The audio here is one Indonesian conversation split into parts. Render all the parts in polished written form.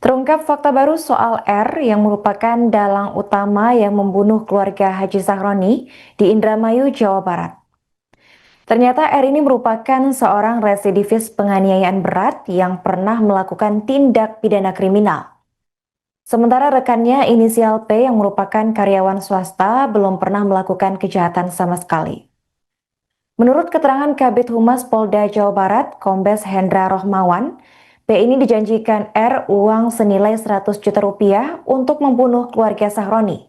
Terungkap fakta baru soal R yang merupakan dalang utama yang membunuh keluarga Haji Zahroni di Indramayu, Jawa Barat. Ternyata R ini merupakan seorang residivis penganiayaan berat yang pernah melakukan tindak pidana kriminal. Sementara rekannya inisial P yang merupakan karyawan swasta belum pernah melakukan kejahatan sama sekali. Menurut keterangan Kabid Humas Polda Jawa Barat, Kombes Hendra Rohmawan, P ini dijanjikan R uang senilai 100 juta rupiah untuk membunuh keluarga Zahroni.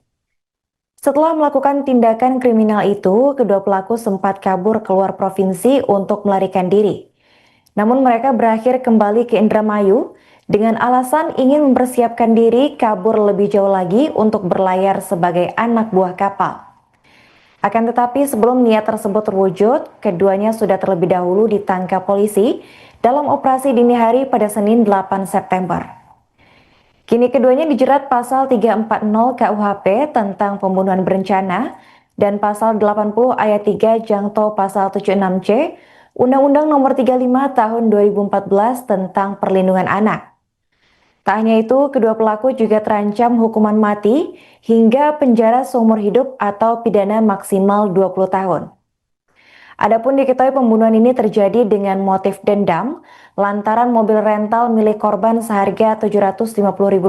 Setelah melakukan tindakan kriminal itu, kedua pelaku sempat kabur keluar provinsi untuk melarikan diri. Namun mereka berakhir kembali ke Indramayu dengan alasan ingin mempersiapkan diri kabur lebih jauh lagi untuk berlayar sebagai anak buah kapal. Akan tetapi sebelum niat tersebut terwujud, keduanya sudah terlebih dahulu ditangkap polisi dalam operasi dini hari pada Senin 8 September. Kini keduanya dijerat pasal 340 KUHP tentang pembunuhan berencana dan pasal 80 ayat 3 jangto pasal 76C Undang-Undang Nomor 35 Tahun 2014 tentang Perlindungan Anak. Tak hanya itu, kedua pelaku juga terancam hukuman mati hingga penjara seumur hidup atau pidana maksimal 20 tahun. Adapun diketahui pembunuhan ini terjadi dengan motif dendam lantaran mobil rental milik korban seharga Rp750.000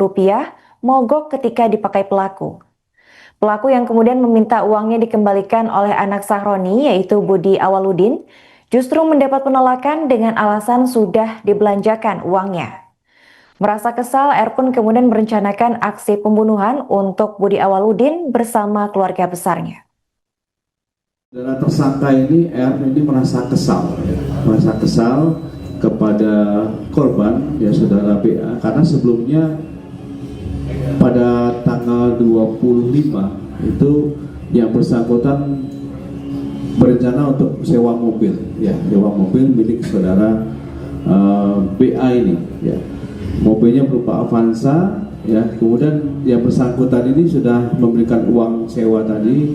mogok ketika dipakai pelaku. Pelaku yang kemudian meminta uangnya dikembalikan oleh anak Zahroni yaitu Budi Awaludin justru mendapat penolakan dengan alasan sudah dibelanjakan uangnya. Merasa kesal, R pun kemudian merencanakan aksi pembunuhan untuk Budi Awaludin bersama keluarga besarnya. Saudara tersangka ini R ini merasa kesal kepada korban ya saudara BA karena sebelumnya pada tanggal 25 itu yang bersangkutan berencana untuk sewa mobil milik saudara BA ini ya. Mobilnya berupa Avanza ya, kemudian yang bersangkutan ini sudah memberikan uang sewa tadi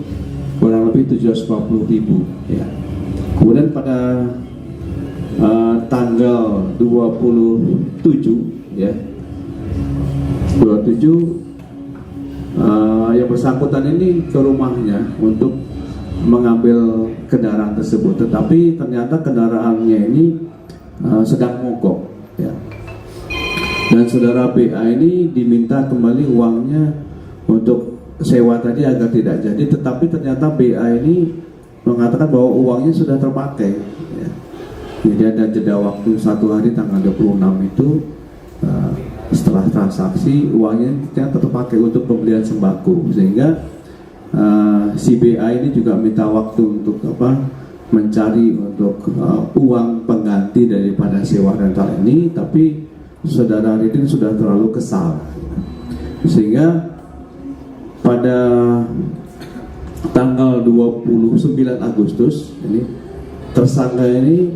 kurang lebih 750.000 ya. Kemudian pada tanggal 27 ya 27 yang bersangkutan ini ke rumahnya untuk mengambil kendaraan tersebut, tetapi ternyata kendaraannya ini sedang mogok ya. Dan saudara BA ini diminta kembali uangnya untuk sewa tadi agar tidak jadi, tetapi ternyata BA ini mengatakan bahwa uangnya sudah terpakai ya. Jadi ada jeda waktu 1 hari tanggal 26 itu setelah transaksi uangnya ternyata terpakai untuk pembelian sembako, sehingga si BA ini juga minta waktu untuk mencari untuk uang pengganti daripada sewa rental ini, tapi saudara Ridin sudah terlalu kesal sehingga pada tanggal 29 Agustus ini tersangka ini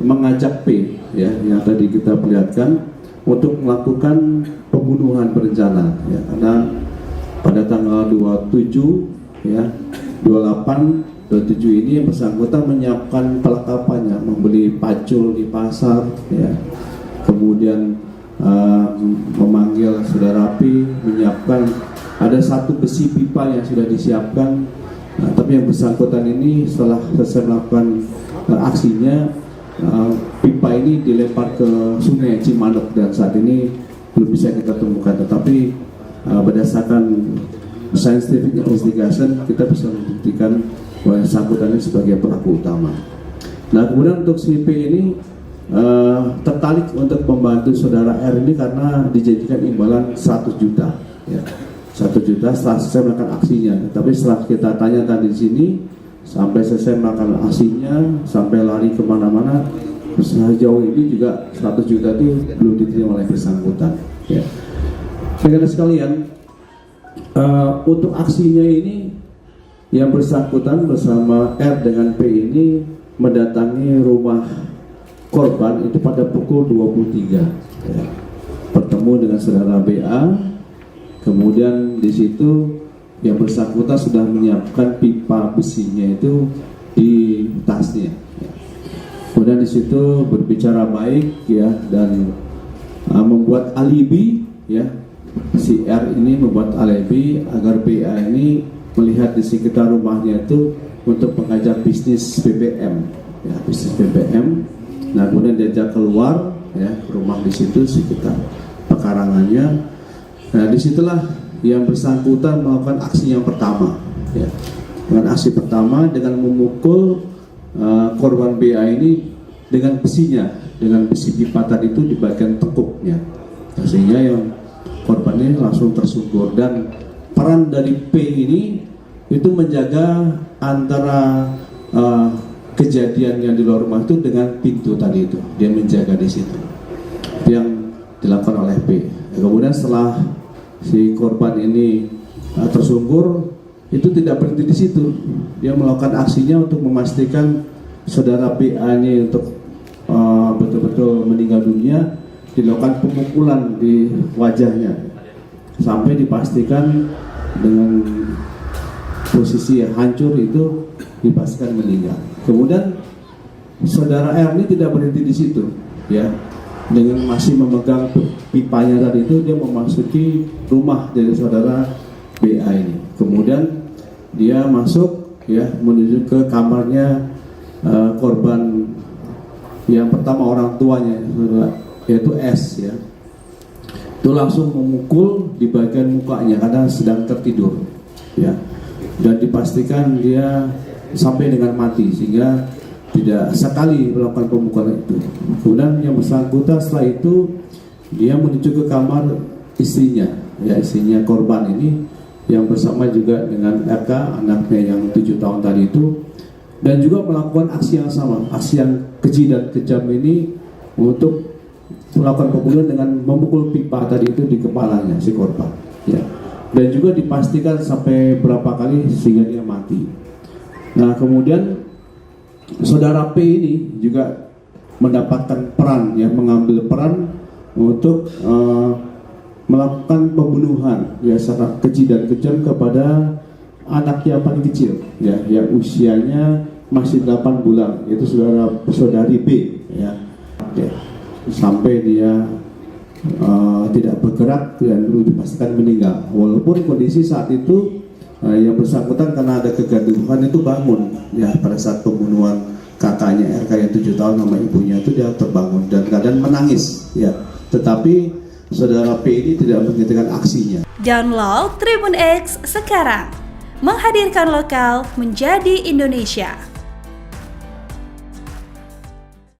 mengajak P ya yang tadi kita perlihatkan untuk melakukan pembunuhan berencana ya, karena pada tanggal 27 ya 28 27 ini yang bersangkutan menyiapkan perlengkapannya, membeli pacul di pasar ya, kemudian memanggil saudara P, menyiapkan ada satu besi pipa yang sudah disiapkan, tapi yang bersangkutan ini setelah selesai melakukan aksinya, pipa ini dilempar ke sungai Cimanuk dan saat ini belum bisa kita temukan, tetapi berdasarkan scientific investigation kita bisa membuktikan bahwa yang bersangkutan ini sebagai pelaku utama. Nah, kemudian untuk si P ini tertarik untuk membantu saudara R ini karena dijanjikan imbalan 100 juta ya. 1 juta setelah selesai melakukan aksinya. Tapi setelah kita tanya tadi di sini, sampai selesai melakukan aksinya, sampai lari kemana-mana, sejauh ini juga 100 juta itu belum diterima oleh bersangkutan ya. Rekan sekalian, untuk aksinya ini yang bersangkutan bersama R dengan P ini mendatangi rumah korban itu pada pukul 23 ya. Bertemu dengan saudara BA, kemudian di situ yang bersangkutan sudah menyiapkan pipa besinya itu di tasnya ya. Kemudian di situ berbicara baik ya dan membuat alibi ya si R ini membuat alibi agar BA ini melihat di sekitar rumahnya itu untuk mengajar bisnis BBM, ya bisnis BBM. Nah kemudian diajak keluar, ya rumah di situ sekitar pekarangannya. Nah disitulah yang bersangkutan melakukan aksi yang pertama, ya. Dengan aksi pertama dengan memukul korban BA ini dengan besinya, dengan besi pipa tadi itu di bagian tekuknya, sehingga yang korban ini langsung tersungkur. Dan peran dari P ini itu menjaga antara kejadian yang di luar rumah itu dengan pintu tadi itu, dia menjaga di situ. Itu yang dilakukan oleh P. Kemudian setelah si korban ini tersungkur, itu tidak berhenti di situ. Dia melakukan aksinya untuk memastikan saudara BA ini untuk betul-betul meninggal dunia. Dilakukan pemukulan di wajahnya sampai dipastikan dengan posisi yang hancur itu dipastikan meninggal. Kemudian saudara R ini tidak berhenti di situ, ya. Dengan masih memegang pipanya tadi itu, dia memasuki rumah dari saudara BA ini. Kemudian dia masuk, ya, menuju ke kamarnya korban yang pertama, orang tuanya, yaitu S, ya. Itu langsung memukul di bagian mukanya karena sedang tertidur, ya. Dan dipastikan dia sampai dengan mati, sehingga tidak sekali melakukan pemukulan itu. Kemudian yang bersangkutan setelah itu dia menuju ke kamar istrinya, ya istrinya korban ini, yang bersama juga dengan RK, anaknya yang 7 tahun tadi itu, dan juga melakukan aksi yang sama, aksi yang keji dan kejam ini untuk melakukan pembunuhan dengan memukul pipa tadi itu di kepalanya si korban, ya. Dan juga dipastikan sampai berapa kali sehingga dia mati. Nah kemudian saudara P ini juga mendapatkan peran, ya, mengambil peran untuk melakukan pembunuhan, ya, secara keji dan kejam kepada anaknya paling kecil, ya, yang usianya masih 8 bulan, yaitu saudari B, ya. Oke. Sampai dia tidak bergerak dan dipastikan meninggal. Walaupun kondisi saat itu yang bersangkutan karena ada kegaduhan itu bangun, ya, pada saat pembunuhan kakaknya RK yang 7 tahun sama ibunya itu dia terbangun dan keadaan menangis, ya. Tetapi saudara P ini tidak menghentikan aksinya. Download Tribun X sekarang, menghadirkan lokal menjadi Indonesia.